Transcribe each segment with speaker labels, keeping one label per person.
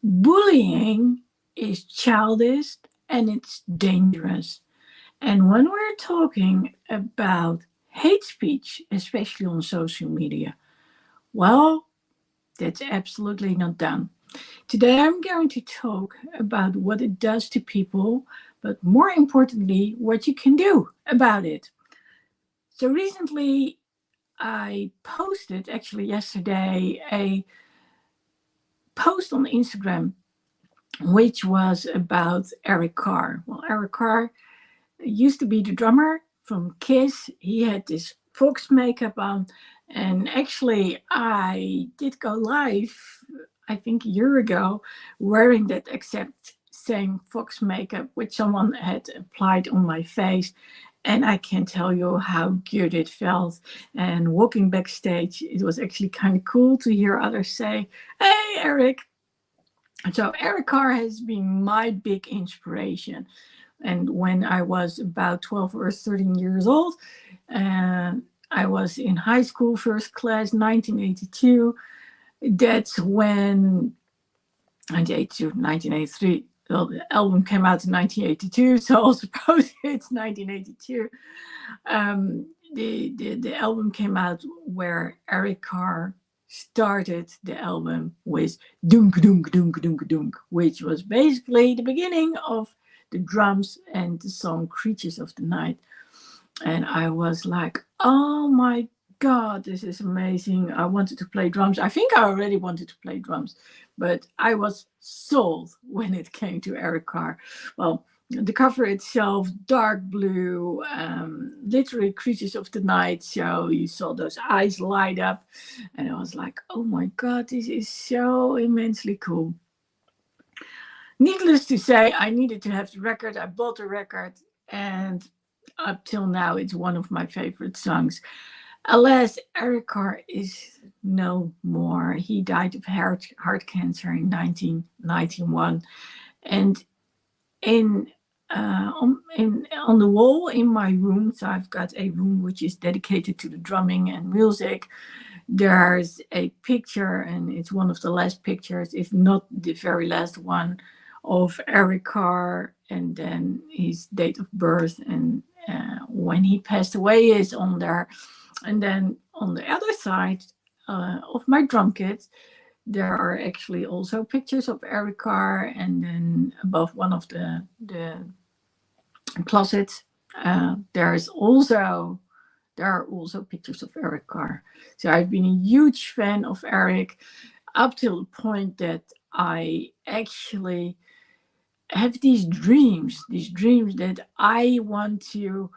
Speaker 1: Bullying is childish and it's dangerous. And when we're talking about hate speech, especially on social media, well, that's absolutely not done. Today I'm going to talk about what it does to people, but more importantly, what you can do about it. So recently I posted, actually yesterday, a post on Instagram which was about Eric Carr. Well, Eric Carr used to be the drummer from Kiss. He had this fox makeup on, and actually, I did go live, I think a year ago, wearing that exact same fox makeup which someone had applied on my face. And I can tell you how good it felt. And walking backstage, it was actually kind of cool to hear others say, "Hey, Eric." So Eric Carr has been my big inspiration. And when I was about 12 or 13 years old, uh, I was in high school, first class, 1982. That's when 1982, 1983. Well, the album came out in 1982, so I suppose it's 1982. The album came out where Eric Carr started the album with dunk dunk dunk dunk dunk, which was basically the beginning of the drums and the song Creatures of the Night. And I was like, oh my god, this is amazing. I wanted to play drums. I think I already wanted to play drums, but I was sold when it came to Eric Carr. Well, the cover itself, dark blue, literally Creatures of the Night. So you saw those eyes light up, and I was like, oh my god, this is so immensely cool. Needless to say, I needed to have the record. I bought the record, and up till now, it's one of my favorite songs. Alas, Eric Carr is no more. He died of heart cancer in 1991. And in on the wall in my room, so I've got a room which is dedicated to the drumming and music. There's a picture, and it's one of the last pictures, if not the very last one, of Eric Carr, and then his date of birth and when he passed away is on there. And then on the other side of my drum kit, there are actually also pictures of Eric Carr, and then above one of the closets, there are also pictures of Eric Carr. So I've been a huge fan of Eric up till the point that I actually have these dreams that I want to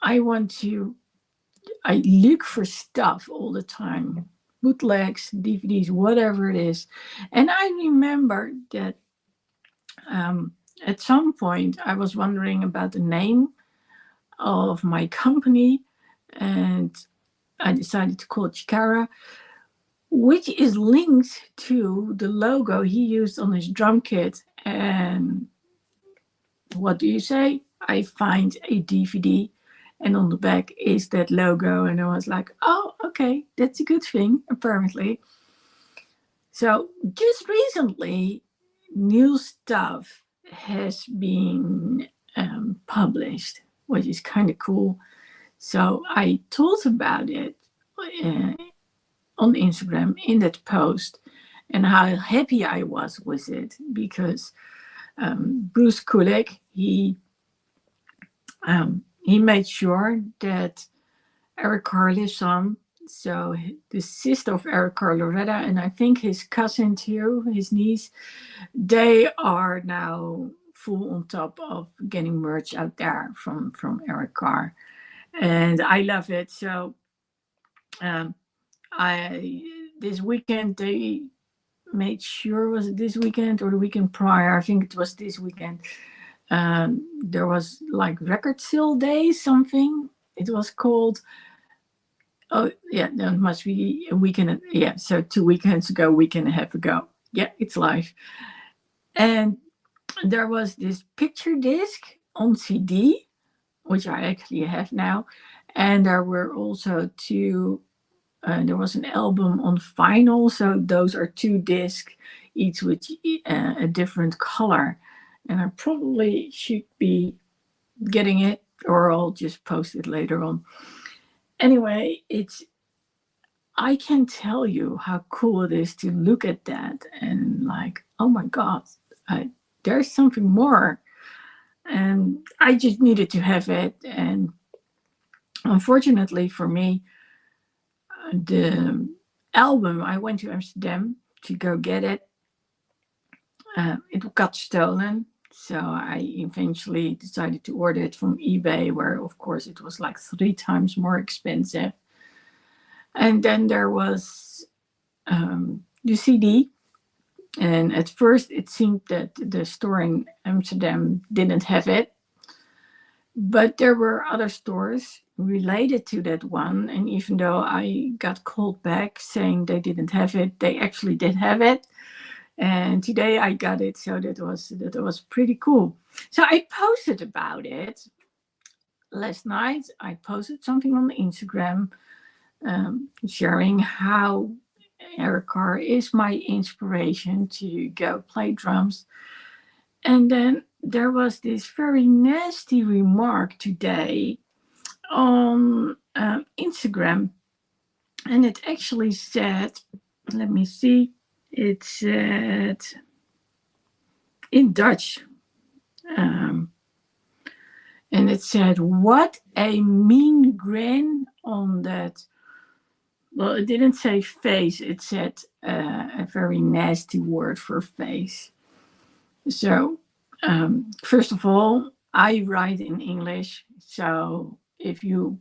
Speaker 1: I want to I look for stuff all the time, bootlegs, DVDs, whatever it is. And I remember that at some point I was wondering about the name of my company, and I decided to call it Chikara, which is linked to the logo he used on his drum kit. And what do you say? I find a DVD, and on the back is that logo. And I was like, oh, okay, that's a good thing, apparently. So just recently, new stuff has been published, which is kind of cool. So I thought about it uh, on Instagram in that post, and how happy I was with it, because Bruce Kulick, he made sure that Eric Carr lives on. So the sister of Eric Carr, Loretta, and I think his cousin too, his niece, they are now full on top of getting merch out there from Eric Carr, and I love it. So um, I this weekend they made sure, was it this weekend or the weekend prior? I think it was this weekend. There was like record sale day, something it was called. Oh yeah, that must be a weekend. Yeah, so 2 weekends ago, week and a half ago. Yeah, it's live. And there was this picture disc on CD, which I actually have now, and there were also two There was an album on vinyl, so those are 2 discs, each with a different color. And I probably should be getting it, or I'll just post it later on. Anyway, I can tell you how cool it is to look at that and like, oh my God, there's something more. And I just needed to have it. And unfortunately for me, the album, I went to Amsterdam to go get it. It got stolen. So I eventually decided to order it from eBay, where of course it was like 3 times more expensive. And then there was the CD. And at first it seemed that the store in Amsterdam didn't have it. But there were other stores related to that one. And even though I got called back saying they didn't have it, they actually did have it. And today I got it. So that was pretty cool. So I posted about it last night. I posted something on Instagram, sharing how Eric Carr is my inspiration to go play drums. And then there was this very nasty remark today on Instagram, and it actually said, let me see, it said in Dutch, and it said, "What a mean grin on that." Well, it didn't say face, it said a very nasty word for face. So, first of all, I write in English. So, if you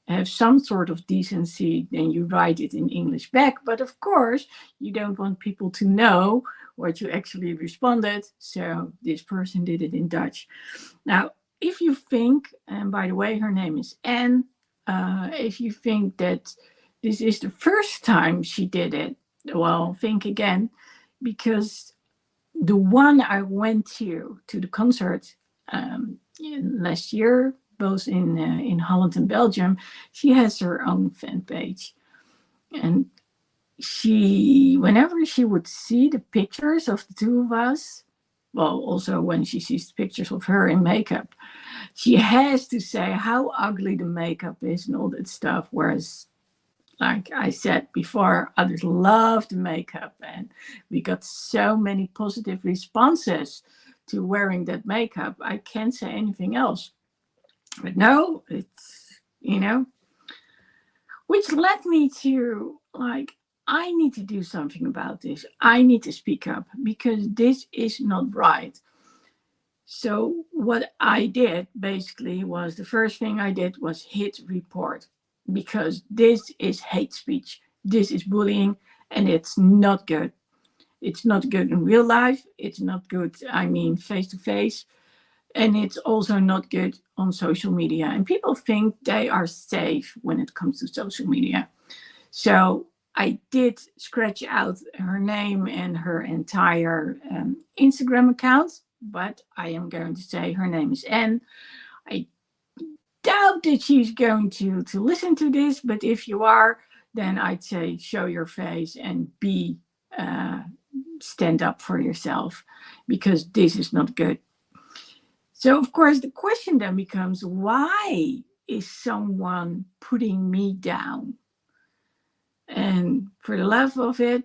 Speaker 1: have some sort of decency, then you write it in English back. But of course, you don't want people to know what you actually responded. So, this person did it in Dutch. Now, if you think, and by the way, her name is Anne, if you think that this is the first time she did it, well, think again, because the one I went to the concert last year, both in Holland and Belgium, she has her own fan page, and whenever she would see the pictures of the two of us, well, also when she sees the pictures of her in makeup, she has to say how ugly the makeup is and all that stuff. Whereas, like I said before, others love the makeup, and we got so many positive responses to wearing that makeup. I can't say anything else. But no, it's, which led me to like, I need to do something about this. I need to speak up because this is not right. So what I did basically was, the first thing I did was hit report, because this is hate speech. This is bullying, and it's not good. It's not good in real life. It's not good, I mean, face to face. And it's also not good on social media. And people think they are safe when it comes to social media. So I did scratch out her name and her entire Instagram account, but I am going to say her name is Anne. I doubt that she's going to listen to this, but if you are, then I'd say show your face and stand up for yourself, because this is not good. So, of course, the question then becomes, why is someone putting me down? And for the love of it,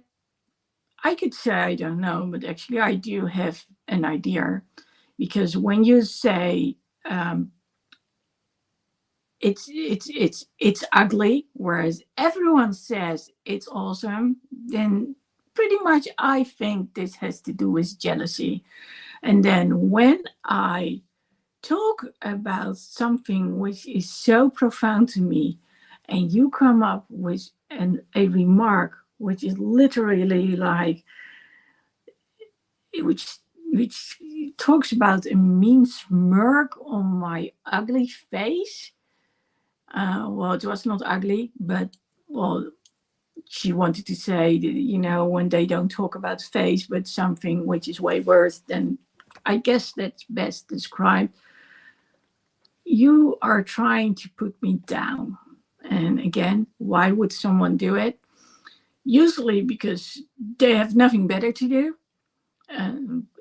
Speaker 1: I could say I don't know, but actually I do have an idea. Because when you say it's ugly, whereas everyone says it's awesome, then pretty much I think this has to do with jealousy. And then when I talk about something which is so profound to me, and you come up with a remark which is literally like, which talks about a mean smirk on my ugly face. Well, it was not ugly, but well, she wanted to say that, when they don't talk about face, but something which is way worse, then I guess that's best described. You are trying to put me down. And again, why would someone do it? Usually because they have nothing better to do.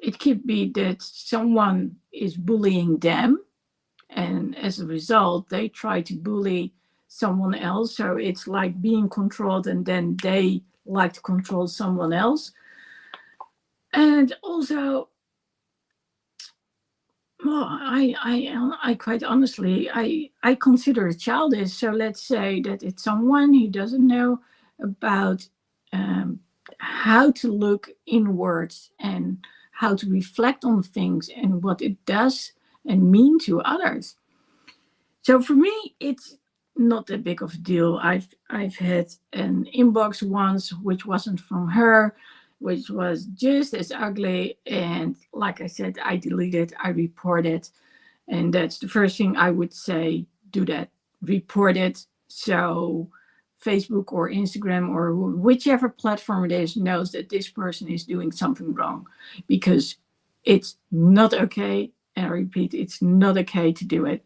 Speaker 1: It could be that someone is bullying them, and as a result, they try to bully someone else. So it's like being controlled, and then they like to control someone else. And also, well, I quite honestly, I consider it childish. So let's say that it's someone who doesn't know about um, how to look inwards and how to reflect on things and what it does and mean to others. So for me, it's not that big of a deal. I've had an inbox once which wasn't from her, which was just as ugly. And like I said, I deleted, I reported, and that's the first thing I would say. Do that, report it. So Facebook or Instagram or whichever platform it is knows that this person is doing something wrong, because it's not okay. And I repeat, it's not okay to do it.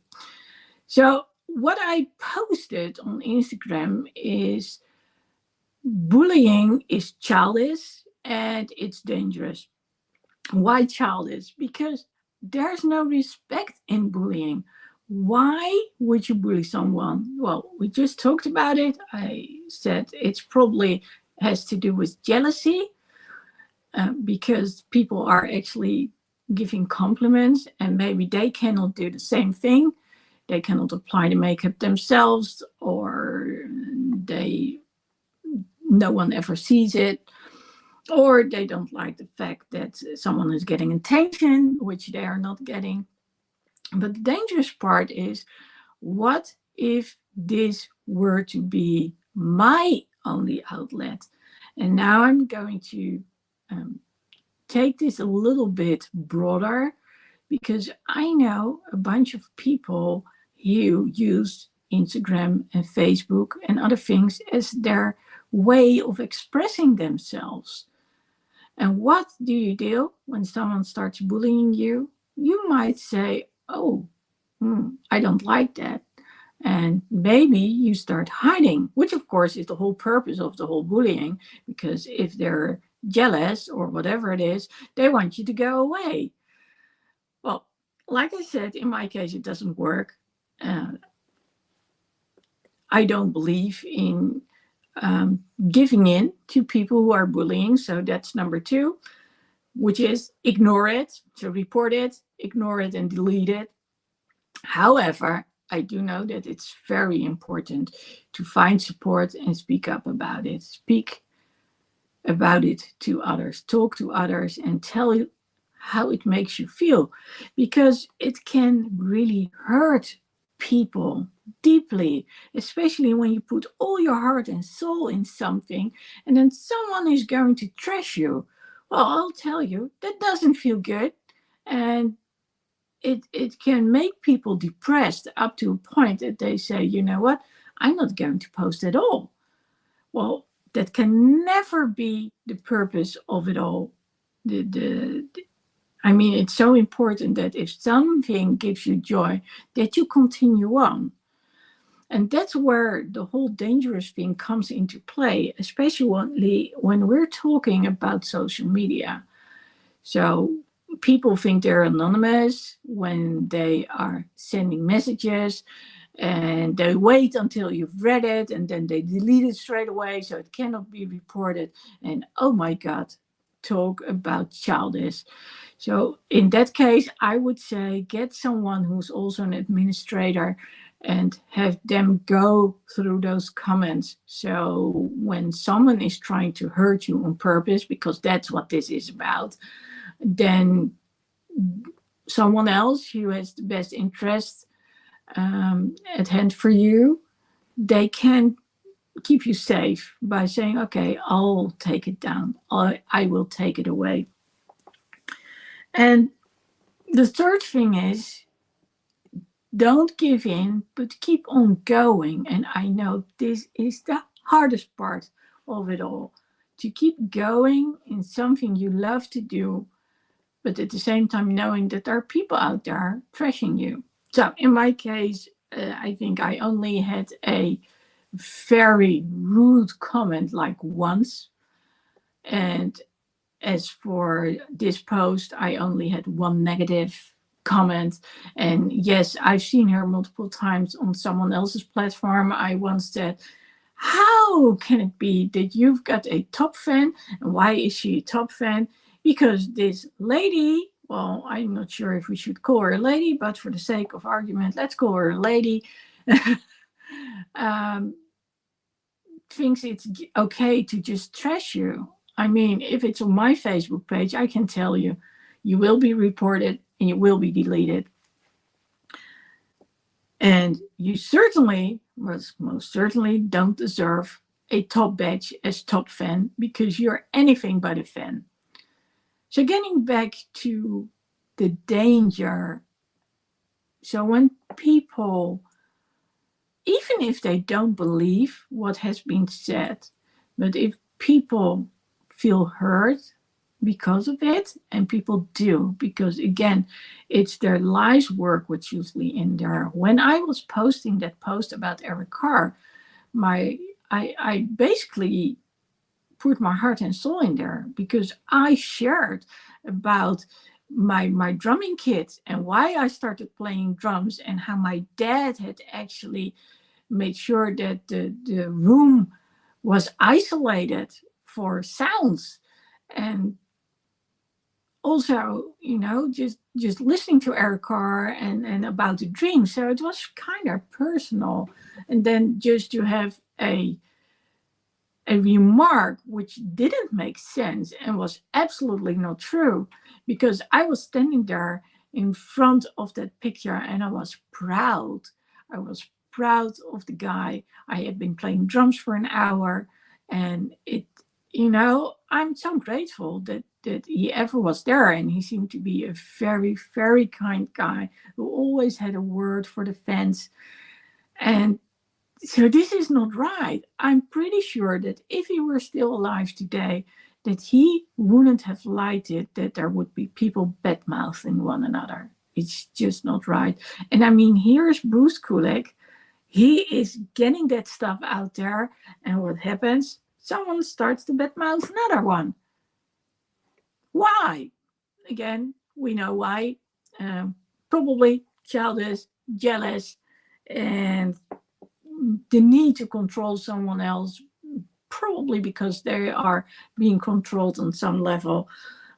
Speaker 1: So what I posted on Instagram is bullying is childish and it's dangerous. Why childish? Because there's no respect in bullying. Why would you bully someone? Well, we just talked about it. I said it's probably has to do with jealousy, because people are actually giving compliments and maybe they cannot do the same thing. They cannot apply the makeup themselves, or they no one ever sees it, or they don't like the fact that someone is getting attention which they are not getting. But the dangerous part is, what if this were to be my only outlet? And now I'm going to um, take this a little bit broader, because I know a bunch of people who use Instagram and Facebook and other things as their way of expressing themselves. And what do you do when someone starts bullying you? You might say, oh, I don't like that. And maybe you start hiding, which of course is the whole purpose of the whole bullying, because if they're jealous or whatever it is, they want you to go away. Well, like I said, in my case, it doesn't work. Uh, I don't believe in giving in to people who are bullying. So that's number two, which is ignore it. So report it, ignore it, and delete it. However, I do know that it's very important to find support and speak up about it. Speak about it to others, talk to others, and tell you how it makes you feel, because it can really hurt people deeply, especially when you put all your heart and soul in something and then someone is going to trash you. Well, I'll tell you, that doesn't feel good. And it can make people depressed up to a point that they say, you know what, I'm not going to post at all. Well, that can never be the purpose of it all. I mean, it's so important that if something gives you joy, that you continue on. And that's where the whole dangerous thing comes into play, especially when we're talking about social media. So people think they're anonymous when they are sending messages, and they wait until you've read it and then they delete it straight away so it cannot be reported. And oh my God, talk about childish. So in that case, I would say get someone who's also an administrator and have them go through those comments. So when someone is trying to hurt you on purpose, because that's what this is about, then someone else who has the best interest at hand for you, they can keep you safe by saying, okay, I'll take it down. I will take it away. And the third thing is, don't give in, but keep on going. And I know this is the hardest part of it all, to keep going in something you love to do, but at the same time knowing that there are people out there trashing you. So in my case, I think I only had a very rude comment like once. And as for this post, I only had one negative comment. And yes, I've seen her multiple times on someone else's platform. I once said, how can it be that you've got a top fan? And why is she a top fan? Because this lady, well, I'm not sure if we should call her a lady, but for the sake of argument, let's call her a lady. um, Thinks it's okay to just trash you. I mean, if it's on my Facebook page, I can tell you, you will be reported and you will be deleted. And you certainly, most certainly, don't deserve a top badge as top fan because you're anything but a fan. So getting back to the danger. So when people, even if they don't believe what has been said, but if people feel hurt because of it, and people do, because again, it's their life's work what's usually in there. When I was posting that post about Eric Carr, I basically put my heart and soul in there because I shared about my drumming kit and why I started playing drums and how my dad had actually made sure that the room was isolated for sounds. And also, just listening to Eric Carr and about the dream. So it was kind of personal. And then just to have a remark which didn't make sense and was absolutely not true, because I was standing there in front of that picture and I was proud. I was proud of the guy. I had been playing drums for an hour, and I'm so grateful that he ever was there, and he seemed to be a very, very kind guy who always had a word for the fans. And so this is not right. I'm pretty sure that if he were still alive today, that he wouldn't have liked it that there would be people bad-mouthing one another. It's just not right. And I mean, here's Bruce Kulick. He is getting that stuff out there, and what happens? Someone starts to badmouth another one. Why? Again, we know why. Probably childish, jealous, and the need to control someone else, probably because they are being controlled on some level,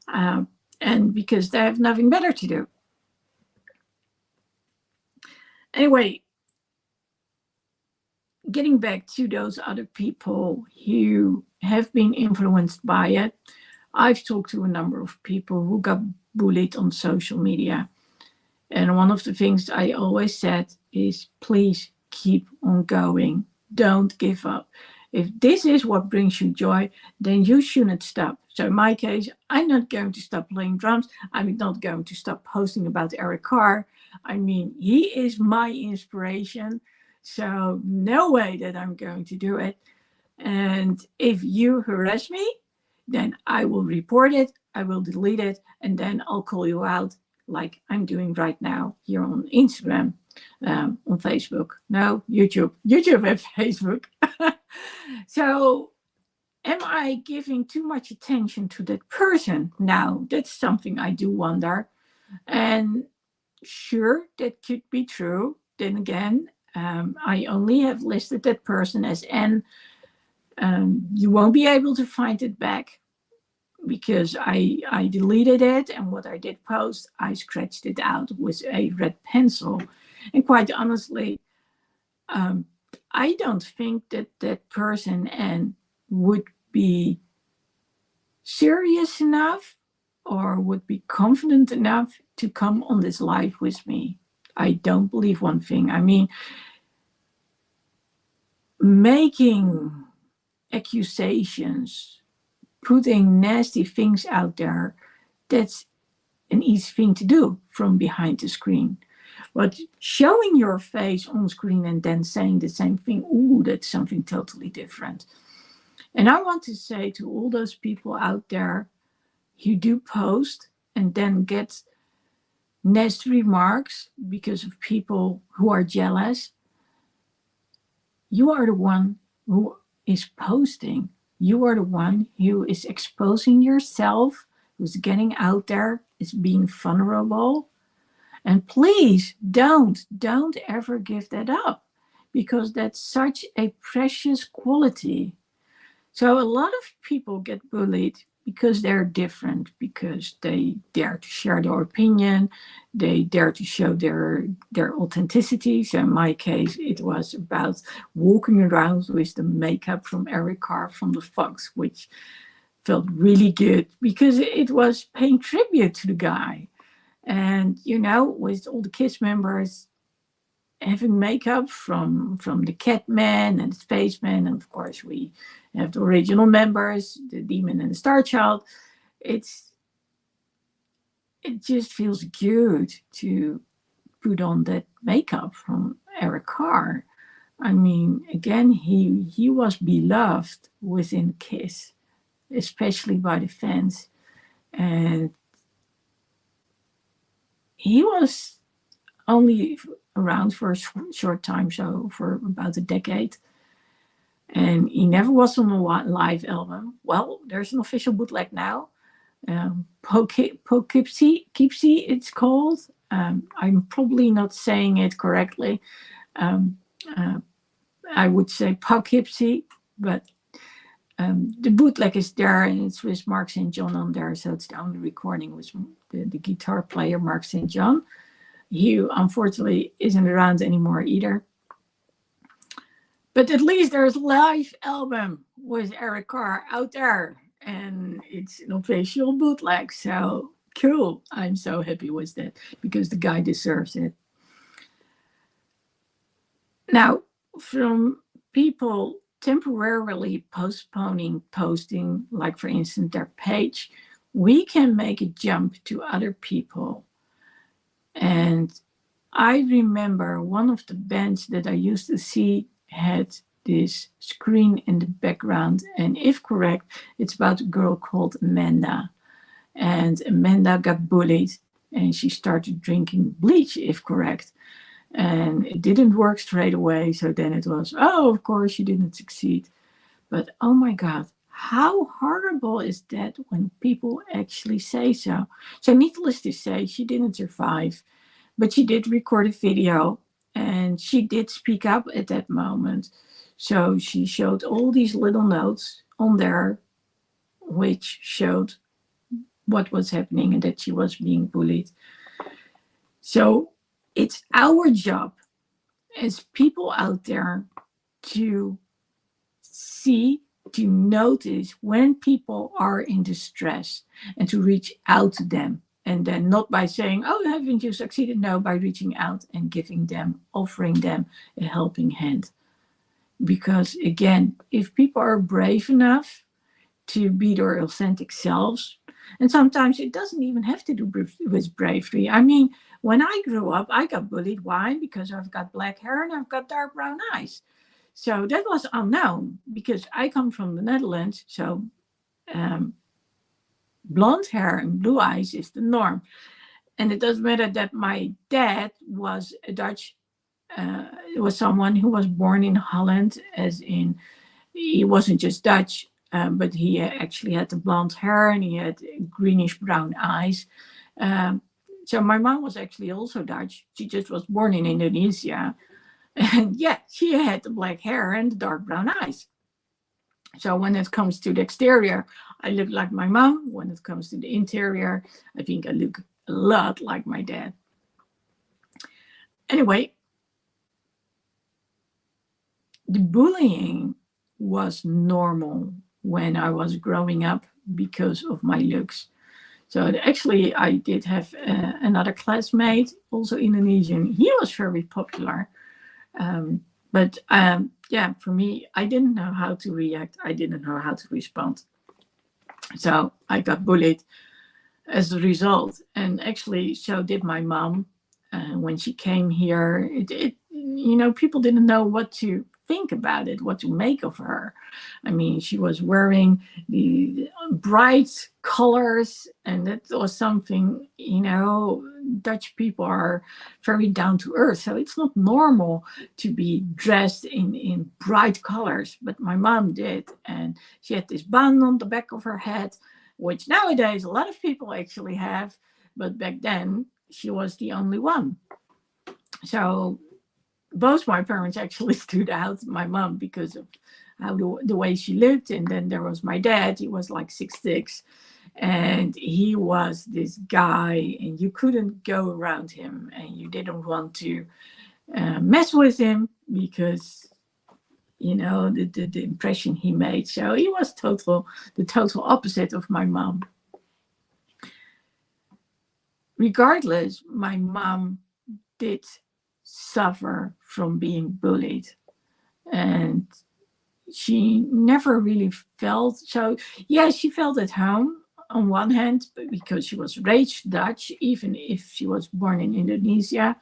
Speaker 1: and because they have nothing better to do. Anyway, getting back to those other people who have been influenced by it, I've talked to a number of people who got bullied on social media. And one of the things I always said is, please keep on going. Don't give up. If this is what brings you joy, then you shouldn't stop. So in my case, I'm not going to stop playing drums. I'm not going to stop posting about Eric Carr. I mean, he is my inspiration. So no way that I'm going to do it. And if you harass me, then I will report it, I will delete it, and then I'll call you out like I'm doing right now here on Instagram, on Facebook. No, YouTube. YouTube and Facebook. So am I giving too much attention to that person? Now, that's something I do wonder. And sure, that could be true. Then again, I only have listed that person as N. You won't be able to find it back because I deleted it, and what I did post, I scratched it out with a red pencil. And quite honestly, I don't think that that person N would be serious enough or would be confident enough to come on this live with me. I don't believe one thing. I mean, making accusations, putting nasty things out there, that's an easy thing to do from behind the screen. But showing your face on screen and then saying the same thing, ooh, that's something totally different. And I want to say to all those people out there who do post and then get nasty remarks because of people who are jealous, You are the one who is posting. You are the one who is exposing yourself, who's getting out there, is being vulnerable. And please don't ever give that up, because that's such a precious quality. So a lot of people get bullied because they're different, because they dare to share their opinion, they dare to show their authenticity. So in my case, it was about walking around with the makeup from Eric Carr from the Fox, which felt really good because it was paying tribute to the guy. And with all the Kiss members having makeup from the Catman and the Spaceman, and of course we have the original members, the Demon and the Star Child. It's it just feels good to put on that makeup from Eric Carr. I mean, again, he was beloved within Kiss, especially by the fans, and he was only around for a short time, so for about a decade. And he never was on a live album. Well, there's an official bootleg now. Poughkeepsie, it's called. I'm probably not saying it correctly. Um, uh, I would say Poughkeepsie, but the bootleg is there, and it's with Mark St. John on there, so it's the only recording with the guitar player, Mark St. John. He unfortunately isn't around anymore either. But at least there's a live album with Eric Carr out there, and it's an official bootleg. So cool. I'm so happy with that because the guy deserves it. Now, from people temporarily postponing posting, like for instance their page, we can make a jump to other people. And I remember one of the bands that I used to see had this screen in the background, and if correct, it's about a girl called Amanda. And Amanda got bullied, and she started drinking bleach, if correct. And it didn't work straight away, so then it was, oh, of course, she didn't succeed. But oh my God, how horrible is that when people actually say so? So, needless to say, she didn't survive, but she did record a video, and she did speak up at that moment. So she showed all these little notes on there, which showed what was happening and that she was being bullied. So it's our job as people out there to see, to notice when people are in distress and to reach out to them. And then not by saying, oh, haven't you succeeded? No, by reaching out and giving them, offering them a helping hand. Because again, if people are brave enough to be their authentic selves, and sometimes it doesn't even have to do with bravery. I mean, when I grew up, I got bullied. Why? Because I've got black hair and I've got dark brown eyes. So that was unknown because I come from the Netherlands. So um, blonde hair and blue eyes is the norm. And it doesn't matter that my dad was a Dutch, it was someone who was born in Holland, as in he wasn't just Dutch, but he actually had the blonde hair and he had greenish brown eyes. Um, so my mom was actually also Dutch. She just was born in Indonesia. And yeah, she had the black hair and the dark brown eyes. So when it comes to the exterior, I look like my mom. When it comes to the interior, I think I look a lot like my dad. Anyway, the bullying was normal when I was growing up because of my looks. So actually, I did have another classmate, also Indonesian. He was very popular. But yeah, for me, I didn't know how to react. I didn't know how to respond. So I got bullied as a result. And actually, so did my mom. When she came here, people didn't know what to think about it, what to make of her. I mean, she was wearing the bright colors, and that was something, Dutch people are very down to earth. So it's not normal to be dressed in bright colors. But my mom did. And she had this band on the back of her head, which nowadays a lot of people actually have. But back then, she was the only one. So both my parents actually stood out. My mom because of how the way she looked, and then there was my dad. He was like 6'6", and he was this guy, and you couldn't go around him, and you didn't want to mess with him because the impression he made. So he was the total opposite of my mom. Regardless, my mom did suffer from being bullied, and she never really felt so. Yeah, she felt at home on one hand because she was raised Dutch, even if she was born in Indonesia,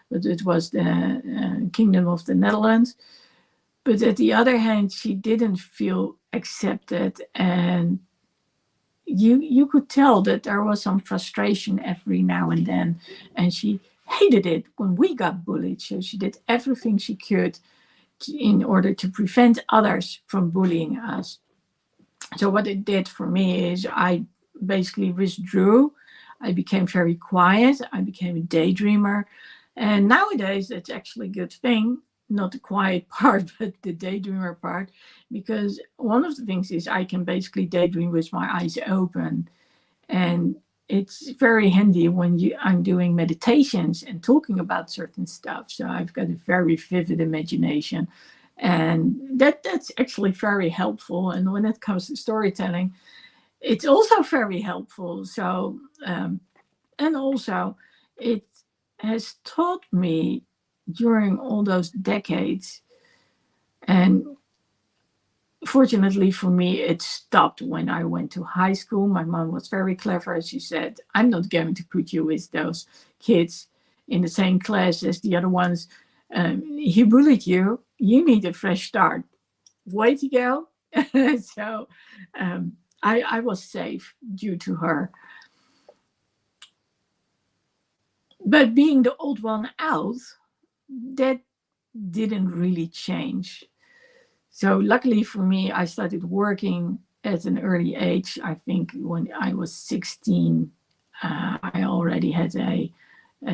Speaker 1: but it was the Kingdom of the Netherlands. But at the other hand, she didn't feel accepted, and you could tell that there was some frustration every now and then, and she hated it when we got bullied. So she did everything she could in order to prevent others from bullying us. So what it did for me is I basically withdrew. I became very quiet. I became a daydreamer. And nowadays, that's actually a good thing. Not the quiet part, but the daydreamer part. Because one of the things is I can basically daydream with my eyes open. And it's very handy when I'm doing meditations and talking about certain stuff. So I've got a very vivid imagination. And that's actually very helpful. And when it comes to storytelling, it's also very helpful. So, and also it has taught me during all those decades, and fortunately for me, it stopped when I went to high school. My mom was very clever. She said, I'm not going to put you with those kids in the same class as the other ones. He bullied you. You need a fresh start. Way to go. So I was safe due to her. But being the old one out, that didn't really change. So luckily for me, I started working at an early age. I think when I was 16, I already had a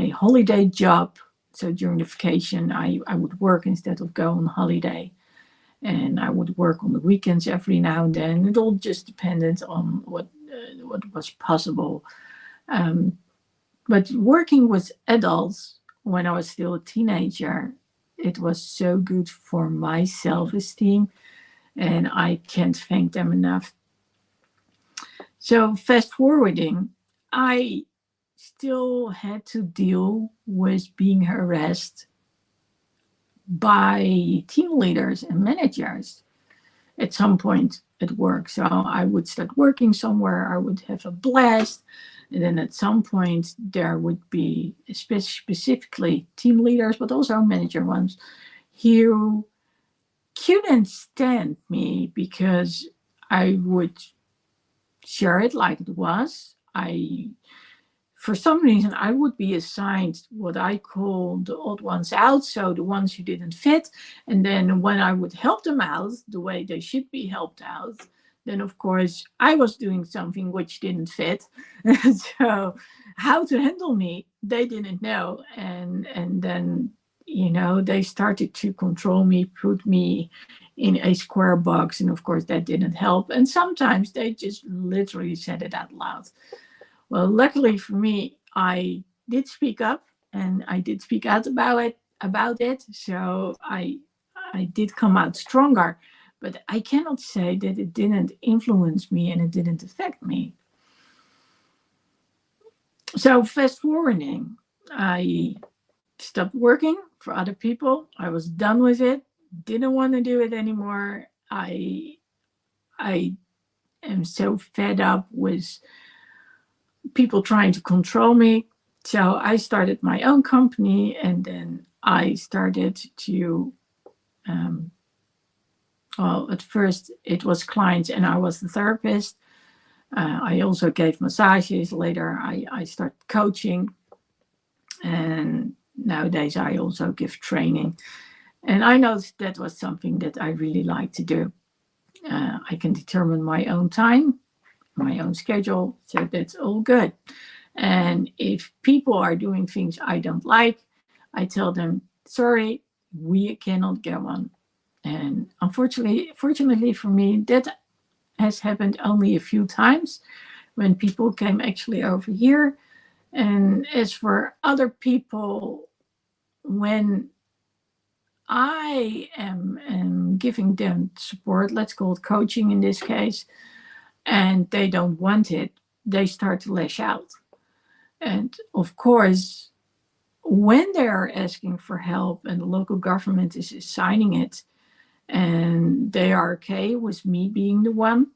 Speaker 1: holiday job. So during the vacation, I would work instead of go on holiday. And I would work on the weekends every now and then. It all just depended on what was possible. But working with adults when I was still a teenager, it was so good for my self-esteem, and I can't thank them enough. So fast forwarding, I still had to deal with being harassed by team leaders and managers at some point at work. So I would start working somewhere, I would have a blast, and then at some point there would be specifically team leaders, but also manager ones, who couldn't stand me because I would share it like it was. For some reason, I would be assigned what I call the odd ones out, so the ones who didn't fit. And then when I would help them out the way they should be helped out, then of course I was doing something which didn't fit. So how to handle me, they didn't know. And then, they started to control me, put me in a square box. And of course that didn't help. And sometimes they just literally said it out loud. Well, luckily for me, I did speak up and I did speak out about it. So I did come out stronger, but I cannot say that it didn't influence me and it didn't affect me. So fast forwarding, I stopped working for other people. I was done with it. Didn't want to do it anymore. I am so fed up with people trying to control me. So I started my own company, and then I started to Well, at first it was clients and I was the therapist. I also gave massages. Later, I started coaching, and nowadays I also give training. And I noticed that was something that I really like to do. I can determine my own time, my own schedule, so that's all good. And if people are doing things I don't like, I tell them, sorry, we cannot go on. And fortunately for me, that has happened only a few times when people came actually over here. And as for other people, when I am giving them support, let's call it coaching in this case, and they don't want it, they start to lash out. And of course, when they are asking for help and the local government is assigning it and they are okay with me being the one,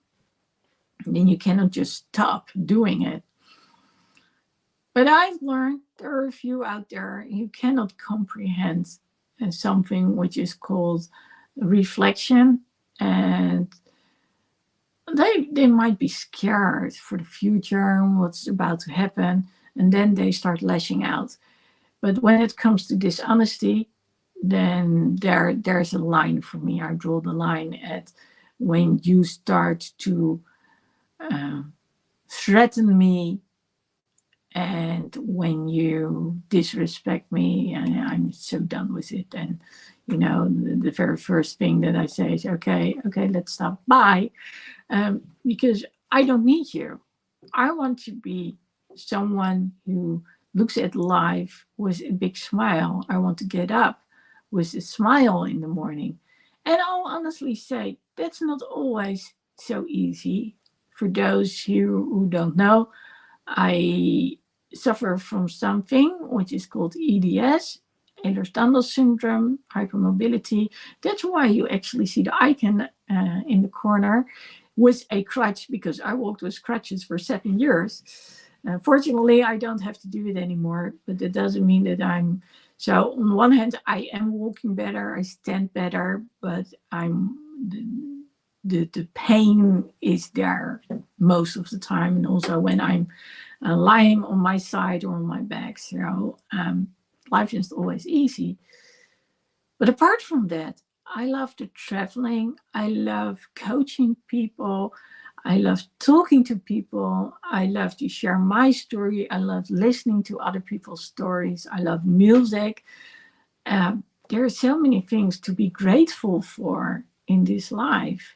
Speaker 1: then you cannot just stop doing it. But I've learned there are a few out there you cannot comprehend something which is called reflection, and they might be scared for the future and what's about to happen, and then they start lashing out. But when it comes to dishonesty, then there's a line for me. I draw the line at when you start to uh, threaten me, and when you disrespect me, and I'm so done with it. And the very first thing that I say is, okay, let's stop. Bye, because I don't need you. I want to be someone who looks at life with a big smile. I want to get up with a smile in the morning. And I'll honestly say that's not always so easy. For those who don't know, I suffer from something which is called EDS, Ehlers-Danlos syndrome, hypermobility. That's why you actually see the icon in the corner with a crutch, because I walked with crutches for 7 years. Fortunately, I don't have to do it anymore, but that doesn't mean that I'm. So on one hand, I am walking better, I stand better, but the pain is there most of the time, and also when I'm lying on my side or on my back. So life isn't always easy. But apart from that, I love the traveling. I love coaching people. I love talking to people. I love to share my story. I love listening to other people's stories. I love music. There are so many things to be grateful for in this life.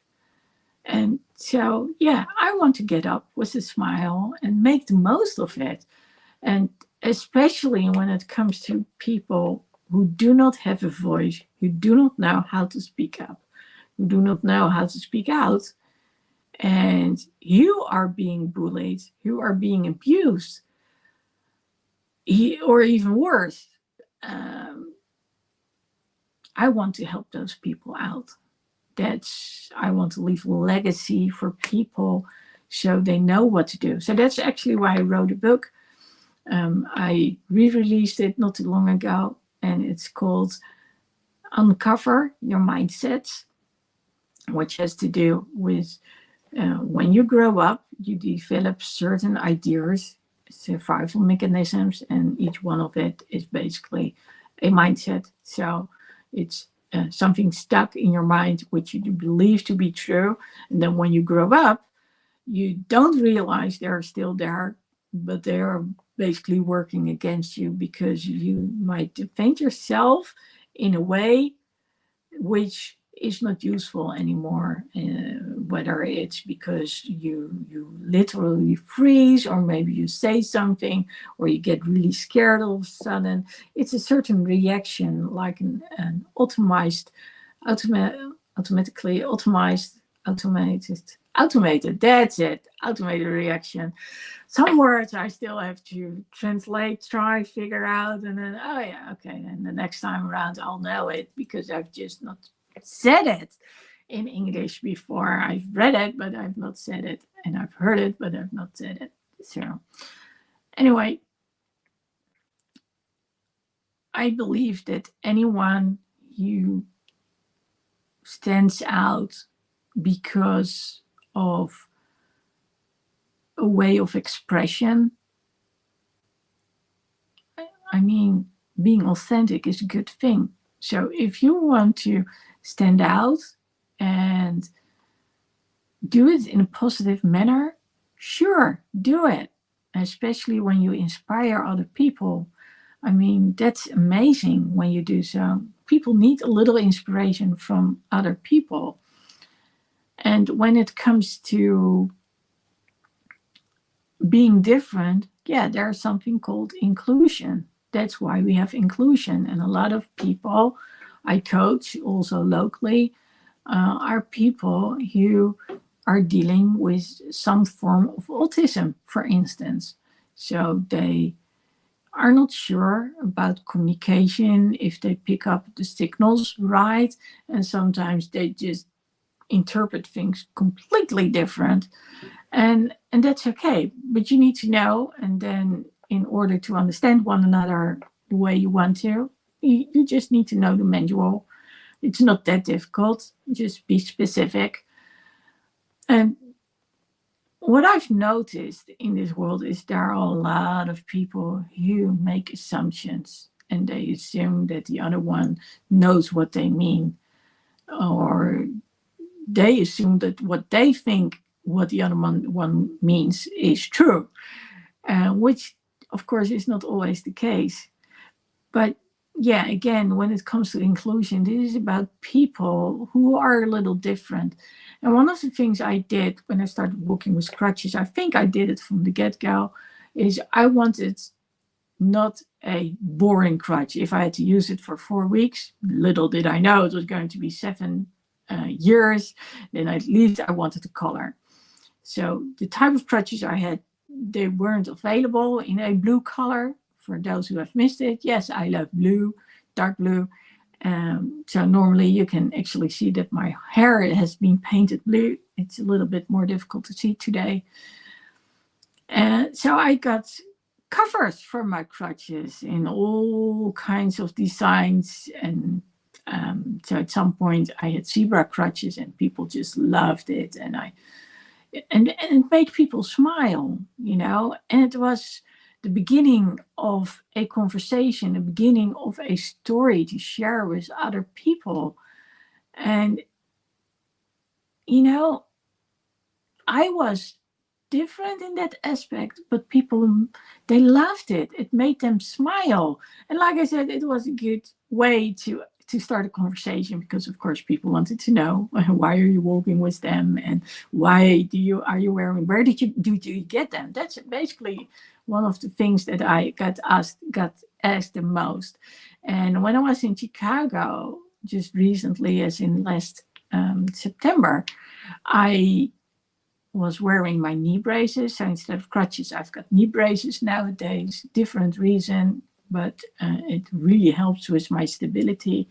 Speaker 1: And so, yeah, I want to get up with a smile and make the most of it. And especially when it comes to people who do not have a voice, who do not know how to speak up, who do not know how to speak out, and you are being bullied, you are being abused, or even worse. Um, I want to help those people out. I want to leave a legacy for people so they know what to do. So that's actually why I wrote a book. I re-released it not too long ago, and it's called Uncover Your Mindsets, which has to do with when you grow up, you develop certain ideas, survival mechanisms, and each one of it is basically a mindset. So it's something stuck in your mind which you believe to be true, and then when you grow up, you don't realize they're still there, but they are basically working against you because you might defend yourself in a way which is not useful anymore. Whether it's because you literally freeze, or maybe you say something, or you get really scared all of a sudden. It's a certain reaction, like an automatically automated. That's it. Automated reaction. Some words I still have to translate, try, figure out, and then, oh yeah, okay. And the next time around, I'll know it because I've just not said it in English before. I've read it, but I've not said it. And I've heard it, but I've not said it. So, anyway, I believe that anyone who stands out because of a way of expression. I mean, being authentic is a good thing. So if you want to stand out and do it in a positive manner, sure, do it. Especially when you inspire other people. I mean, that's amazing when you do so. People need a little inspiration from other people. And when it comes to being different, yeah, there's something called inclusion. That's why we have inclusion. And a lot of people I coach also locally are people who are dealing with some form of autism, for instance. So they are not sure about communication, if they pick up the signals right, and sometimes they just interpret things completely different. And that's okay, but you need to know, and then in order to understand one another the way you want to, you just need to know the manual. It's not that difficult, just be specific. And what I've noticed in this world is there are a lot of people who make assumptions and they assume that the other one knows what they mean, or they assume that what they think what the other one means is true, which of course is not always the case. But yeah, again, when it comes to inclusion, this is about people who are a little different. And one of the things I did when I started working with crutches, I think I did it from the get go, is I wanted not a boring crutch. If I had to use it for 4 weeks, little did I know it was going to be 7 years, then at least I wanted a color. So the type of crutches I had, they weren't available in a blue color. For those who have missed it, yes, I love blue, dark blue. So normally you can actually see that my hair has been painted blue. It's a little bit more difficult to see today. And so I got covers for my crutches in all kinds of designs. And so at some point I had zebra crutches and people just loved it. And it made people smile, and it was the beginning of a conversation, the beginning of a story to share with other people. And, I was different in that aspect, but people, they loved it. It made them smile. And like I said, it was a good way to start a conversation, because of course people wanted to know why are you walking with them, and are you wearing, where did you get them. That's basically one of the things that I got asked the most. And when I was in Chicago just recently, as in last September, I was wearing my knee braces. So instead of crutches, I've got knee braces nowadays. Different reason, but it really helps with my stability.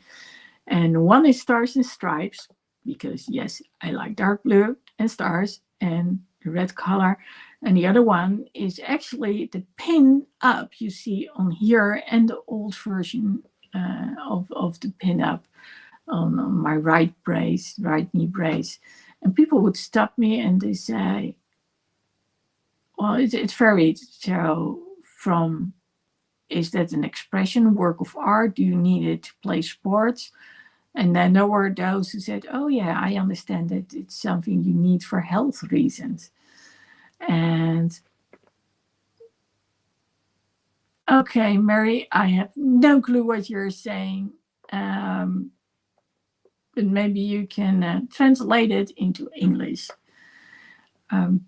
Speaker 1: And one is stars and stripes, because yes, I like dark blue and stars and the red color. And the other one is actually the pin up you see on here, and the old version of the pin up on my right knee brace. And people would stop me and they say, well, it varied. So from, is that an expression, work of art? Do you need it to play sports? And then there were those who said, oh yeah, I understand that it's something you need for health reasons. And okay, Mary, I have no clue what you're saying. But maybe you can translate it into English. But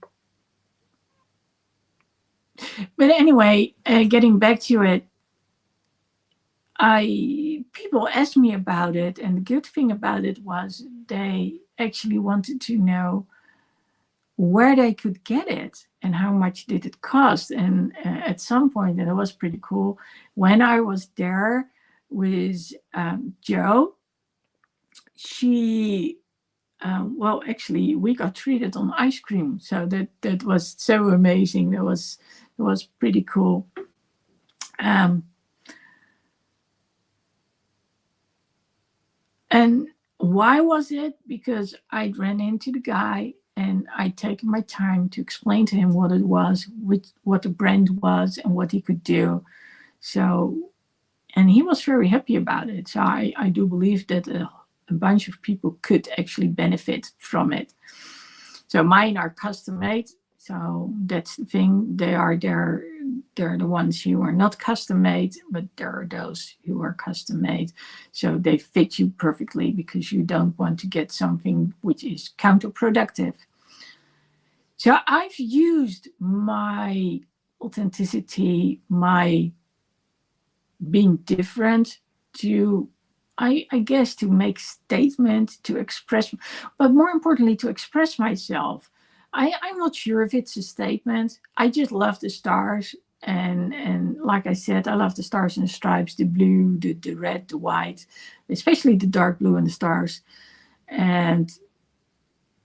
Speaker 1: anyway, getting back to it, people asked me about it, and the good thing about it was they actually wanted to know where they could get it and how much did it cost. And at some point, and it was pretty cool, when I was there with Jo, she well, actually, we got treated on ice cream, so that was so amazing. It was pretty cool. And Why was it? Because I ran into the guy and I'd taken my time to explain to him what it was, what the brand was, and what he could do. So, and he was very happy about it. So I do believe that a bunch of people could actually benefit from it. So mine are custom made. So that's the thing. They're the ones who are not custom made, but there are those who are custom made. So they fit you perfectly because you don't want to get something which is counterproductive. So I've used my authenticity, my being different to I guess to make statement, to express, but more importantly to express myself. I'm not sure if it's a statement. I just love the stars, and like I said, I love the stars and the stripes, the blue, the red, the white, especially the dark blue and the stars. And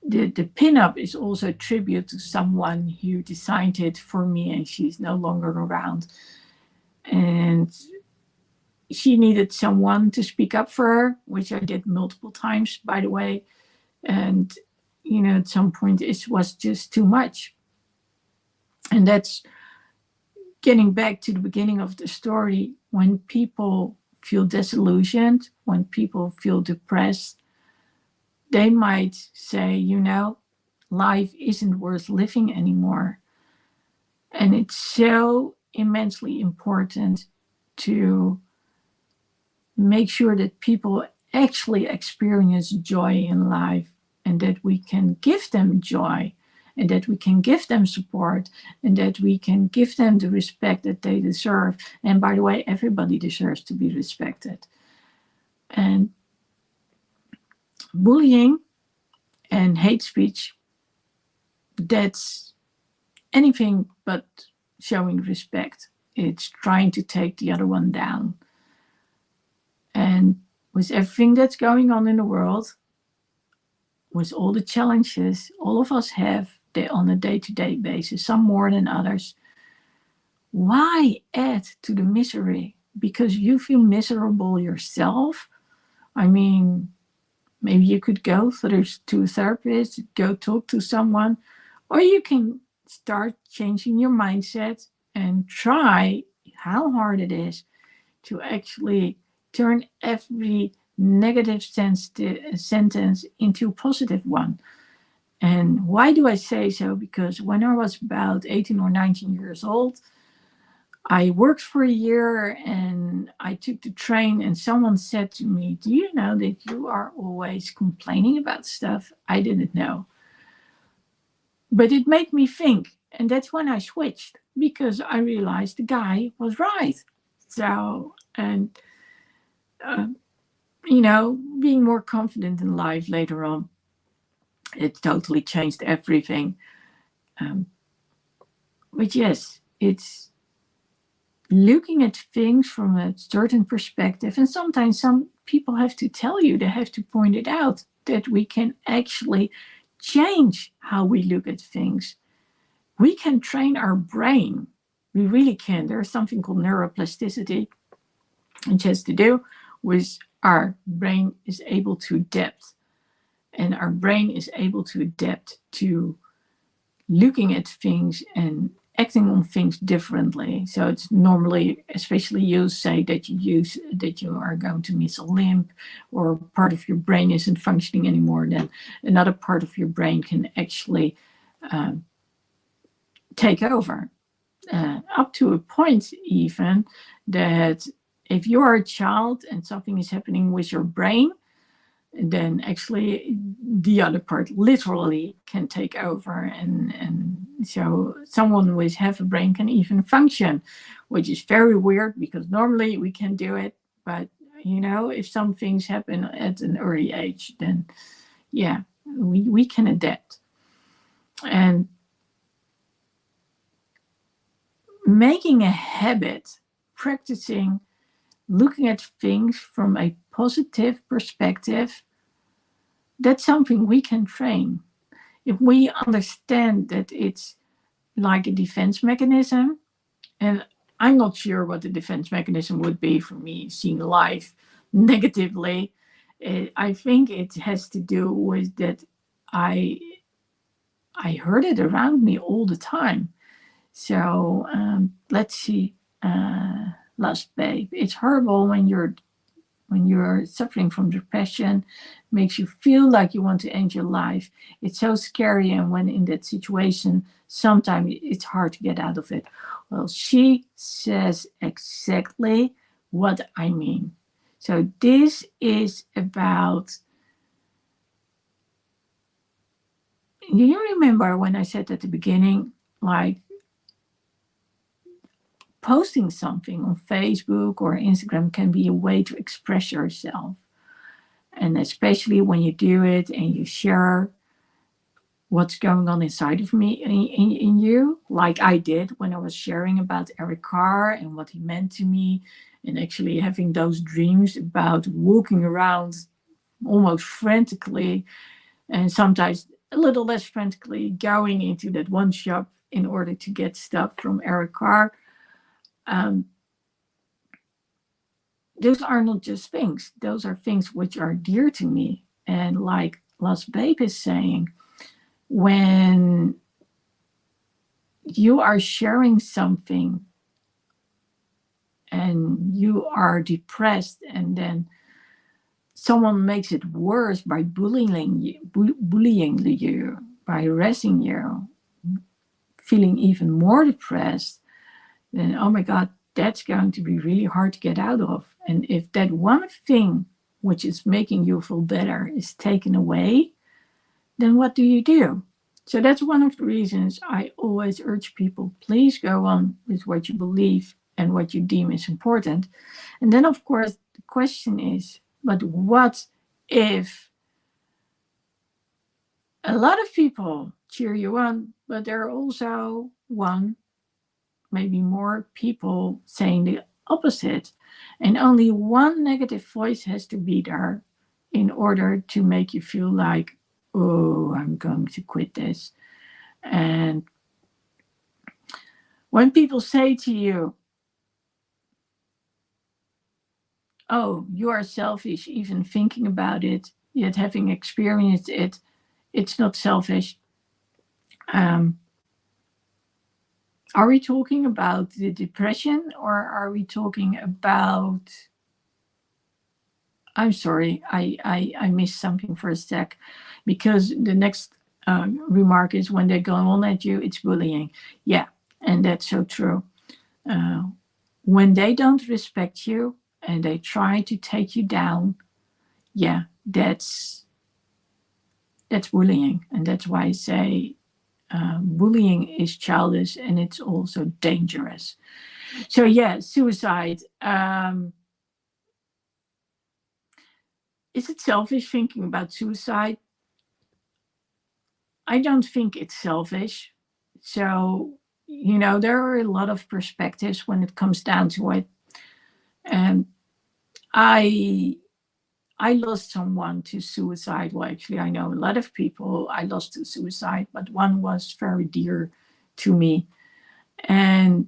Speaker 1: the pinup is also a tribute to someone who designed it for me, and she's no longer around. And she needed someone to speak up for her, which I did multiple times, by the way. And, at some point it was just too much. And that's getting back to the beginning of the story. When people feel disillusioned, when people feel depressed, they might say, life isn't worth living anymore. And it's so immensely important to make sure that people actually experience joy in life, and that we can give them joy, and that we can give them support, and that we can give them the respect that they deserve. And by the way, everybody deserves to be respected. And bullying and hate speech, that's anything but showing respect. It's trying to take the other one down. And with everything that's going on in the world, with all the challenges all of us have on a day-to-day basis, some more than others, why add to the misery? Because you feel miserable yourself? I mean, maybe you could go to a therapist, go talk to someone, or you can start changing your mindset and try how hard it is to actually turn every negative sentence into a positive one. And why do I say so? Because when I was about 18 or 19 years old, I worked for a year and I took the train, and someone said to me, "Do you know that you are always complaining about stuff?" I didn't know. But it made me think. And that's when I switched, because I realized the guy was right. So, and uh, being more confident in life later on, it totally changed everything. Um, but yes, it's looking at things from a certain perspective. And sometimes some people have to tell you, they have to point it out, that we can actually change how we look at things. We can train our brain. We really can. There's something called neuroplasticity, which has to do with our brain is able to adapt. And our brain is able to adapt to looking at things and acting on things differently. So it's normally, especially you say that you are going to miss a limb, or part of your brain isn't functioning anymore, then another part of your brain can actually take over. Up to a point even that if you are a child and something is happening with your brain, then actually the other part literally can take over, and so someone with half a brain can even function, which is very weird because normally we can do it. But if some things happen at an early age, then yeah, we can adapt. And making a habit, practicing looking at things from a positive perspective, that's something we can train. If we understand that it's like a defense mechanism, and I'm not sure what the defense mechanism would be for me seeing life negatively, I think it has to do with that I I heard it around me all the time. So let's see. Last babe, it's horrible when you're suffering from depression, makes you feel like you want to end your life. It's so scary, and when in that situation, sometimes it's hard to get out of it. Well, she says exactly what I mean. So this is about. Do you remember when I said at the beginning, like posting something on Facebook or Instagram can be a way to express yourself? And especially when you do it and you share what's going on inside of me in you, like I did when I was sharing about Eric Carr and what he meant to me, and actually having those dreams about walking around almost frantically, and sometimes a little less frantically, going into that one shop in order to get stuff from Eric Carr. Um, those are not just things; those are things which are dear to me. And like Las Babe is saying, when you are sharing something and you are depressed, and then someone makes it worse by bullying you, by harassing you, feeling even more depressed, then oh my god, that's going to be really hard to get out of. And if that one thing which is making you feel better is taken away, then what do you do? So that's one of the reasons I always urge people, please go on with what you believe and what you deem is important. And then, of course, the question is, but what if a lot of people cheer you on, but there are also one, maybe more people saying the opposite, and only one negative voice has to be there in order to make you feel like, oh, I'm going to quit this. And when people say to you, oh, you are selfish, even thinking about it, yet having experienced it, it's not selfish. Um, are we talking about the depression, or are we talking about? I'm sorry, I missed something for a sec, because the next remark is when they go on at you, it's bullying. Yeah, and that's so true. Uh, when they don't respect you and they try to take you down, yeah, that's bullying, and that's why I say bullying is childish and it's also dangerous. So yeah, suicide. Is it selfish thinking about suicide? I don't think it's selfish. So there are a lot of perspectives when it comes down to it. And I I lost someone to suicide. Well, actually, I know a lot of people I lost to suicide, but one was very dear to me. And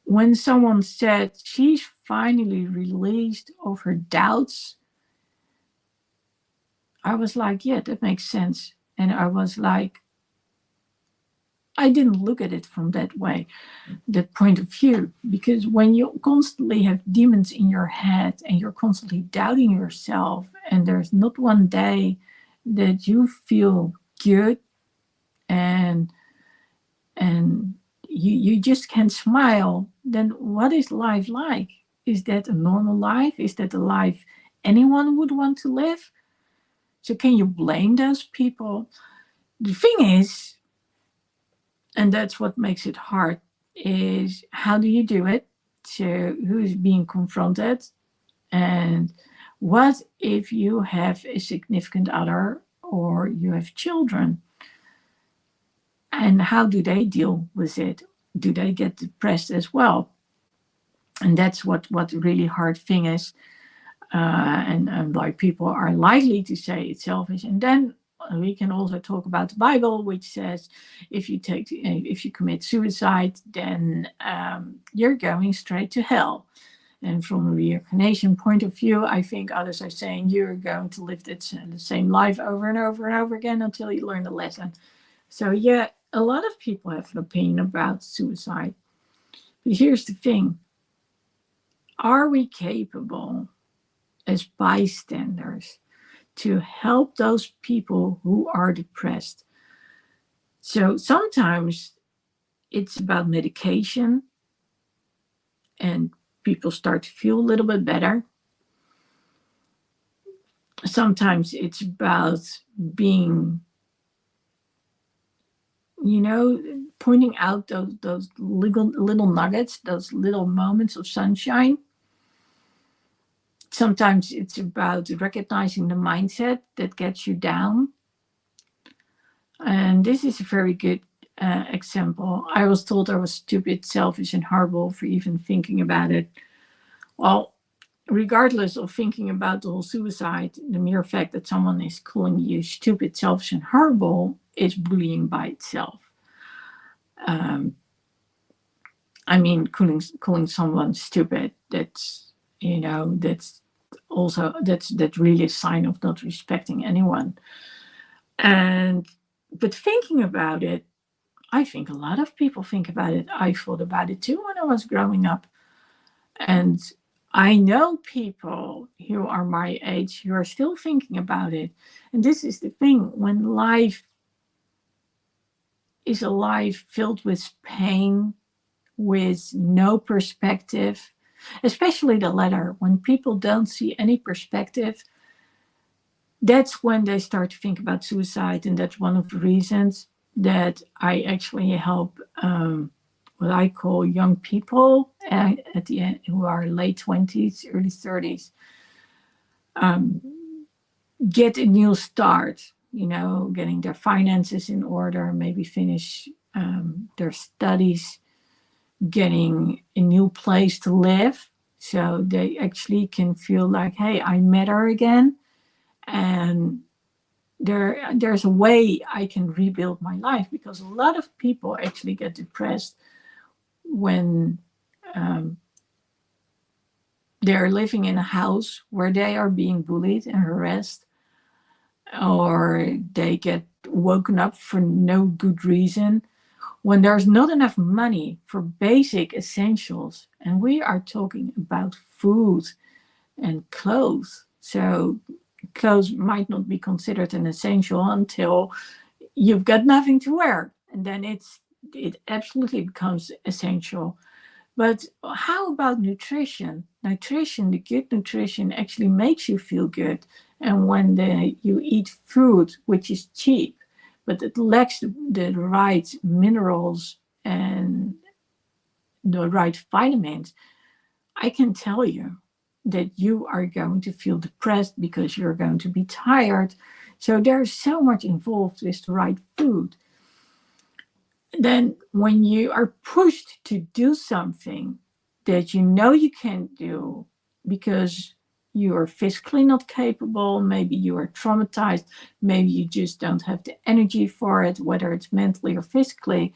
Speaker 1: when someone said she's finally released of her doubts, I was like, yeah, that makes sense. And I was like, I didn't look at it from that way, that point of view, because when you constantly have demons in your head and you're constantly doubting yourself, and there's not one day that you feel good, and you just can't smile, then what is life like? Is that a normal life? Is that a life anyone would want to live? So can you blame those people? The thing is, and that's what makes it hard, is how do you do it? So who is being confronted? And what if you have a significant other or you have children? And how do they deal with it? Do they get depressed as well? And that's what really hard thing is. And like people are likely to say it's selfish. And then we can also talk about the Bible, which says if you commit suicide, then you're going straight to hell. And from a reincarnation point of view, I think others are saying you're going to live the same life over and over and over again until you learn the lesson. So, yeah, a lot of people have an opinion about suicide. But here's the thing, are we capable as bystanders to help those people who are depressed? So, sometimes it's about medication and people start to feel a little bit better. Sometimes it's about being, pointing out those little nuggets, those little moments of sunshine. Sometimes it's about recognizing the mindset that gets you down. And this is a very good example. I was told I was stupid, selfish, and horrible for even thinking about it. Well, regardless of thinking about the whole suicide, the mere fact that someone is calling you stupid, selfish, and horrible is bullying by itself. I mean, calling someone stupid, that's also that's really a sign of not respecting anyone. And but thinking about it, I think a lot of people think about it. I thought about it too when I was growing up. And I know people who are my age who are still thinking about it. And this is the thing, when life is a life filled with pain, with no perspective, especially the latter, when people don't see any perspective, that's when they start to think about suicide. And that's one of the reasons that I actually help what I call young people at the end, who are late 20s, early 30s, get a new start, getting their finances in order, maybe finish their studies, getting a new place to live. So they actually can feel like, hey, I matter again. And there's a way I can rebuild my life, because a lot of people actually get depressed when they're living in a house where they are being bullied and harassed, or they get woken up for no good reason, when there's not enough money for basic essentials. And we are talking about food and clothes. So clothes might not be considered an essential until you've got nothing to wear, and then it absolutely becomes essential. But how about nutrition? The good nutrition actually makes you feel good. And when you eat food, which is cheap, but it lacks the right minerals and the right vitamins, I can tell you that you are going to feel depressed because you're going to be tired. So there's so much involved with the right food. Then when you are pushed to do something that you know you can't do because you are physically not capable, maybe you are traumatized, maybe you just don't have the energy for it, whether it's mentally or physically,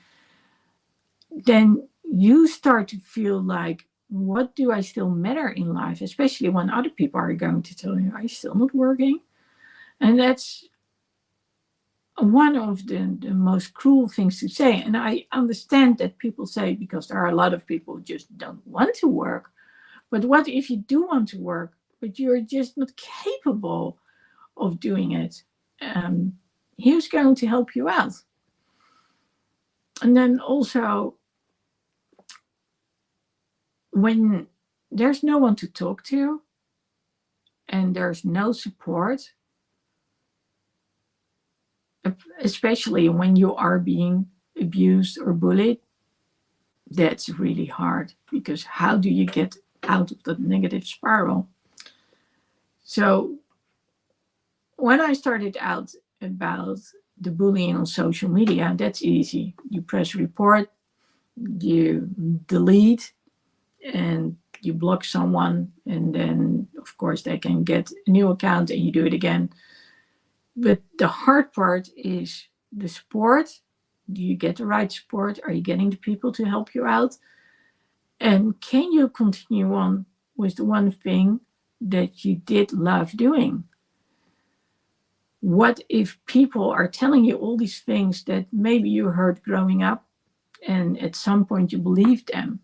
Speaker 1: then you start to feel like, what do I still matter in life? Especially when other people are going to tell you, are you still not working? And that's one of the most cruel things to say. And I understand that people say, because there are a lot of people who just don't want to work. But what if you do want to work, but you're just not capable of doing it? Who's going to help you out? And then also, when there's no one to talk to and there's no support, especially when you are being abused or bullied, that's really hard, because how do you get out of the negative spiral? So when I started out about the bullying on social media, that's easy. You press report, you delete, and you block someone, and then of course they can get a new account and you do it again. But the hard part is the support. Do you get the right support? Are you getting the people to help you out? And can you continue on was the one thing that you did love doing? What if people are telling you all these things that maybe you heard growing up and at some point you believed them?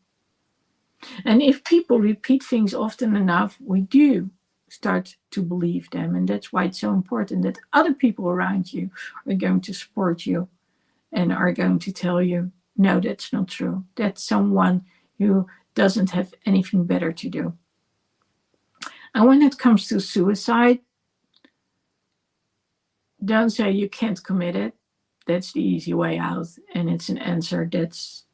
Speaker 1: And if people repeat things often enough, we do start to believe them. And that's why it's so important that other people around you are going to support you and are going to tell you, no, that's not true. That's someone who doesn't have anything better to do. And when it comes to suicide, don't say you can't commit it. That's the easy way out. And it's an answer that's,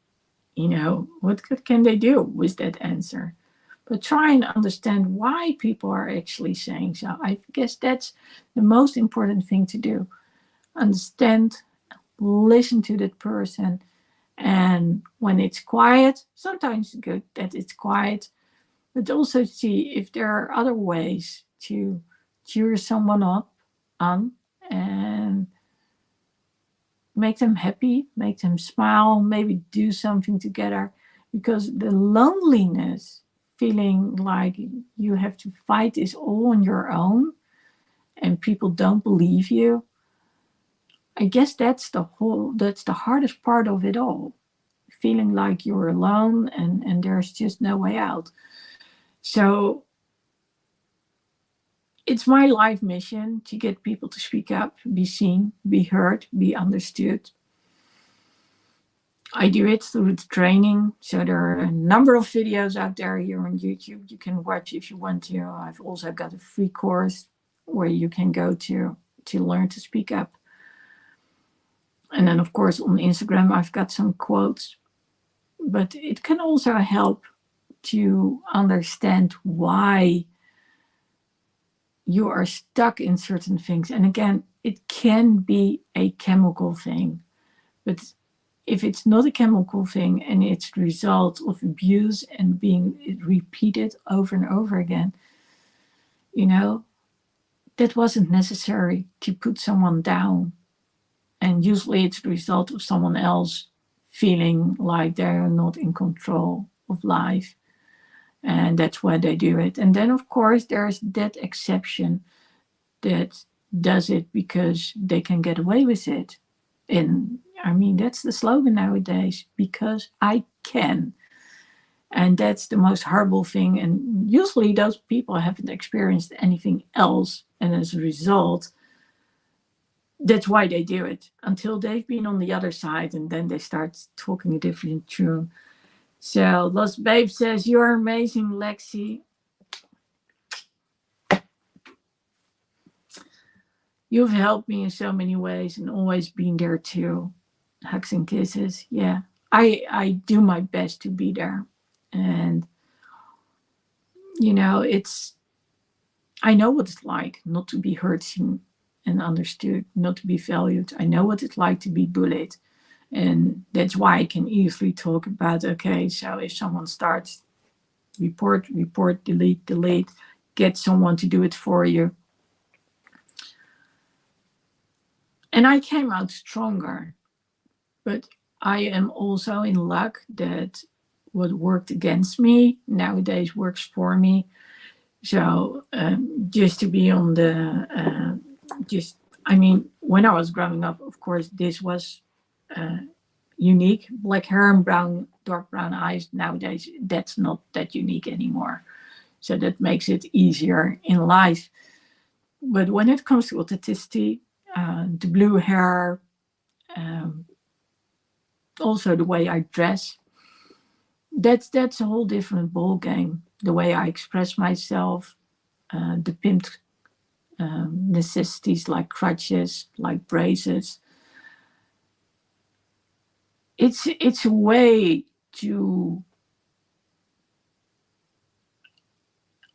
Speaker 1: what can they do with that answer? But try and understand why people are actually saying so. I guess that's the most important thing to do. Understand, listen to that person. And when it's quiet, sometimes it's good that it's quiet, but also see if there are other ways to cheer someone up on and make them happy, make them smile, maybe do something together. Because the loneliness, feeling like you have to fight this all on your own and people don't believe you, I guess that's the hardest part of it all. Feeling like you're alone and there's just no way out. So it's my life mission to get people to speak up, be seen, be heard, be understood. I do it through the training. So there are a number of videos out there here on YouTube you can watch if you want to. I've also got a free course where you can go to learn to speak up. And then, of course, on Instagram, I've got some quotes. But it can also help to understand why you are stuck in certain things. And again, it can be a chemical thing. But if it's not a chemical thing and it's the result of abuse and being repeated over and over again, that wasn't necessary to put someone down. And usually it's the result of someone else feeling like they're not in control of life. And that's why they do it. And then, of course, there's that exception that does it because they can get away with it. And I mean, that's the slogan nowadays, because I can. And that's the most horrible thing. And usually those people haven't experienced anything else. And as a result, that's why they do it until they've been on the other side. And then they start talking a different tune. So Lost Babe says, you're amazing, Lexi. You've helped me in so many ways and always been there too. Hugs and kisses. Yeah, I do my best to be there. And, I know what it's like not to be heard, seen, and understood, not to be valued. I know what it's like to be bullied. And that's why I can easily talk about, okay, so if someone starts, report, delete, get someone to do it for you. And I came out stronger. But I am also in luck that what worked against me nowadays works for me. So just to be on the, when I was growing up, of course, this was unique. Black hair and dark brown eyes. Nowadays, that's not that unique anymore. So that makes it easier in life. But when it comes to authenticity, the blue hair, also the way I dress, that's a whole different ball game. The way I express myself, the pimped necessities like crutches, like braces. It's a way to,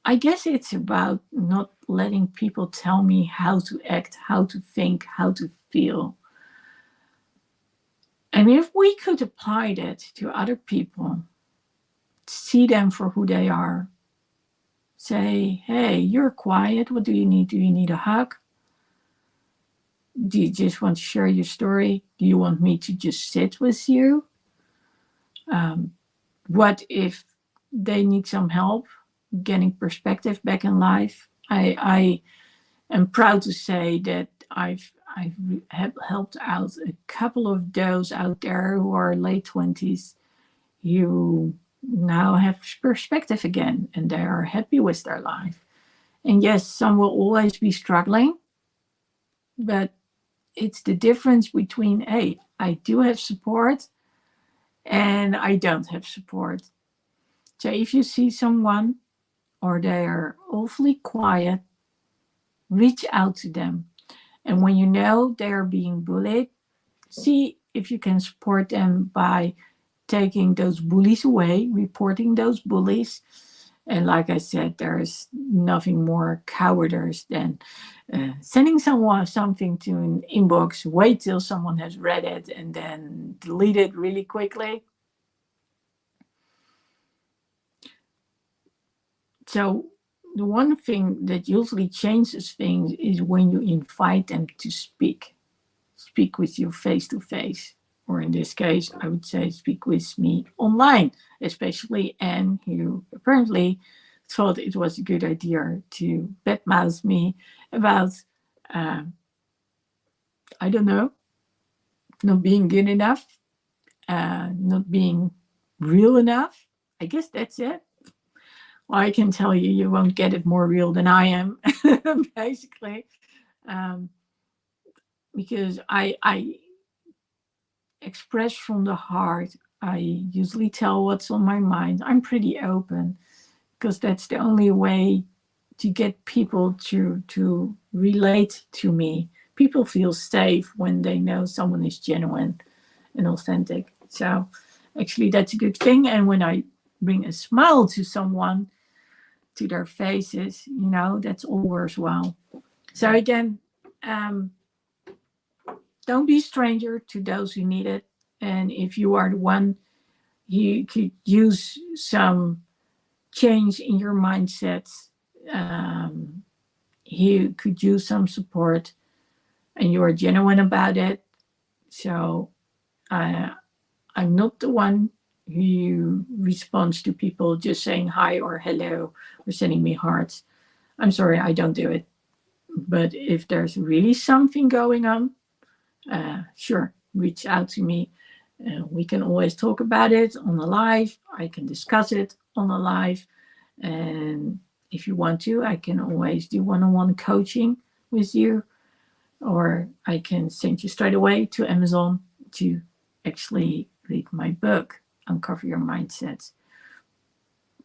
Speaker 1: I guess it's about not letting people tell me how to act, how to think, how to feel. And if we could apply that to other people, see them for who they are, say, hey, you're quiet. What do you need? Do you need a hug? Do you just want to share your story? Do you want me to just sit with you? What if they need some help? getting perspective back in life. I am proud to say that I've helped out a couple of those out there who are late 20s, who now have perspective again and they are happy with their life. And yes, some will always be struggling, but it's the difference between, hey, I do have support and I don't have support. So if you see someone or they are awfully quiet, reach out to them. And when you know they are being bullied, see if you can support them by taking those bullies away, reporting those bullies. And like I said, there's nothing more cowardice than sending someone something to an inbox, wait till someone has read it, and then delete it really quickly. So the one thing that usually changes things is when you invite them to speak with you face to face. Or in this case, I would say speak with me online, especially Anne, who apparently thought it was a good idea to badmouth me about, uh, I don't know, not being good enough, not being real enough. I guess that's it. Well, I can tell you, you won't get it more real than I am, basically, um, because I express from the heart. I usually tell what's on my mind. I'm pretty open because that's the only way to get people to relate to me. People feel safe when they know someone is genuine and authentic. So actually that's a good thing. And when I bring a smile to someone, to their faces, that's all worthwhile. So again, um, don't be a stranger to those who need it. And if you are the one, you could use some change in your mindset. You could use some support, and you are genuine about it. So I'm not the one who responds to people just saying hi or hello or sending me hearts. I'm sorry, I don't do it. But if there's really something going on, sure, reach out to me. We can always talk about it on the live. I can discuss it on the live. And if you want to, I can always do one-on-one coaching with you, or I can send you straight away to Amazon to actually read my book, Uncover Your Mindsets.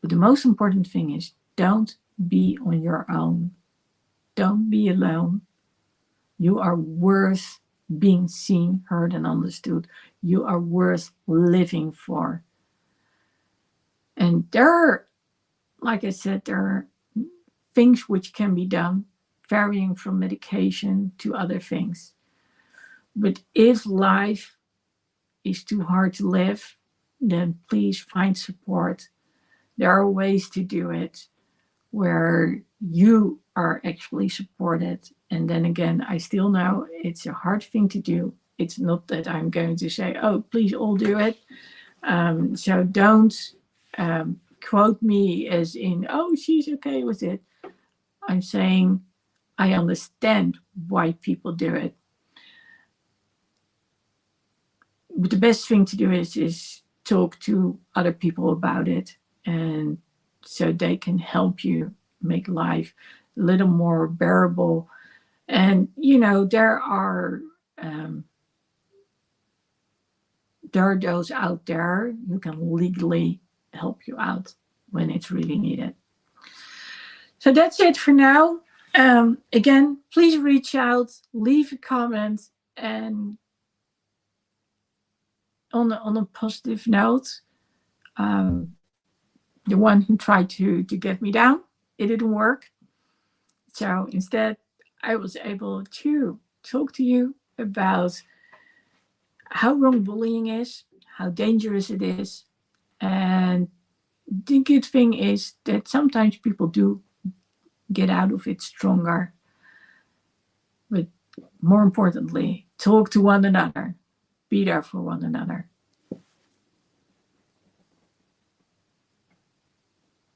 Speaker 1: But the most important thing is don't be on your own. Don't be alone. You are worth being seen, heard, and understood. You are worth living for. And there are, like I said, there are things which can be done, varying from medication to other things. But if life is too hard to live, then please find support. There are ways to do it where you are actually supported. And then again, I still know it's a hard thing to do. It's not that I'm going to say, oh, please all do it. So don't quote me as in, oh, she's okay with it. I'm saying I understand why people do it. But the best thing to do is talk to other people about it, and so they can help you make life a little more bearable. And there are those out there who can legally help you out when it's really needed. So that's it for now. Again, please reach out, leave a comment, and on a positive note, the one who tried to get me down, it didn't work. So instead, I was able to talk to you about how wrong bullying is, how dangerous it is. And the good thing is that sometimes people do get out of it stronger. But more importantly, talk to one another, be there for one another.